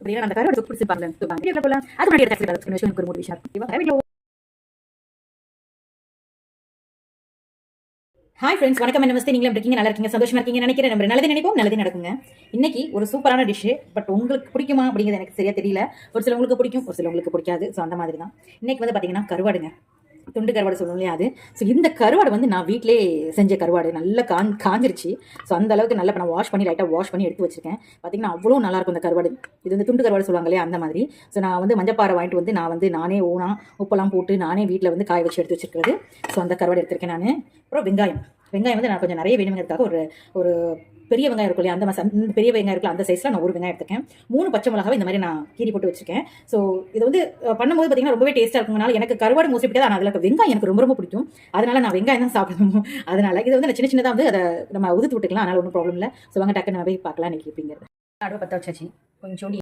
புரியல அந்த கருவாடு தொக்கு பிடிச்சிருப்பாங்க அது முன்னாடி எனக்கு ஒரு விஷயம் இருக்கும். ஹாய் ஃப்ரெண்ட்ஸ், வணக்கம். நமஸ்தே. நீங்களும் இருக்கீங்க, நல்லா இருக்கீங்க, சந்தோஷமா இருக்கீங்க நினைக்கிறேன். நம்ம நல்லது நினைப்போம், நல்லது நடக்குங்க. இன்னைக்கு ஒரு சூப்பரான டிஷ். பட் உங்களுக்கு பிடிக்குமா அப்படிங்கிறது எனக்கு சரியா தெரியல. ஒரு சிலவங்களுக்கு பிடிக்கும், ஒரு சிலவங்களுக்கு பிடிக்காது. ஸோ அந்த மாதிரி தான் இன்னைக்கு வந்து பார்த்தீங்கன்னா கருவாடுங்க, துண்டு கருவாடு சொல்லணும் இல்லையா அது. ஸோ இந்த கருவாடு வந்து நான் வீட்டிலே செஞ்ச கருவாடு, நல்லா காஞ்சிருச்சு. ஸோ அந்த அளவுக்கு நல்லா நான் வாஷ் பண்ணி லைட்டாக வாஷ் பண்ணி எடுத்து வச்சிருக்கேன். பார்த்தீங்கன்னா அவ்வளோ நல்லாயிருக்கும் இந்த கருவாடு. இது வந்து துண்டு கருவாடு சொல்லுவாங்க இல்லையா, அந்த மாதிரி. ஸோ நான் வந்து மஞ்சப்பாறை வாங்கிட்டு வந்து நான் வந்து நானே உப்பெல்லாம் போட்டு நானே வீட்டில் வந்து காய வச்சு எடுத்து வச்சிருக்கிறது. ஸோ அந்த கருவாடு எடுத்திருக்கேன் நான். அப்புறம் வெங்காயம் வந்து நான் கொஞ்சம் நிறைய வேணுங்கிறதுக்காக ஒரு பெரிய வெங்காயம் இருக்கும் இல்லையா, அந்த பெரிய வெங்காயம் இருக்குல்ல, அந்த சைஸில் நான் ஒரு வெங்காயம் எடுத்துக்கேன். 3 பச்சை மிளகாவை இந்த மாதிரி நான் கீரி போட்டு வச்சிருக்கேன். ஸோ இது வந்து பண்ணும்போது பார்த்தீங்கன்னா ரொம்பவே டேஸ்ட்டாக இருக்குங்கனால எனக்கு கருவாடு மோஸ்ட்லி பிடிக்காது. ஆனால் அதில் வெங்காயம் எனக்கு ரொம்ப ரொம்ப பிடிக்கும். அதனால நான் வெங்காயம் தான் சாப்பிடணும். அதனால இது வந்து சின்ன சின்னதாக வந்து அதை நம்ம உதுத்து விட்டுக்கலாம். அதனால ஒன்றும் ப்ராப்ளம் இல்லை. ஸோ வாங்க டக்குன்னு நம்ம போய் பார்க்கலாம் இன்னைக்கு அப்படிங்கிறது. அடுப்பை பற்ற வச்சாச்சு. கொஞ்சோண்டி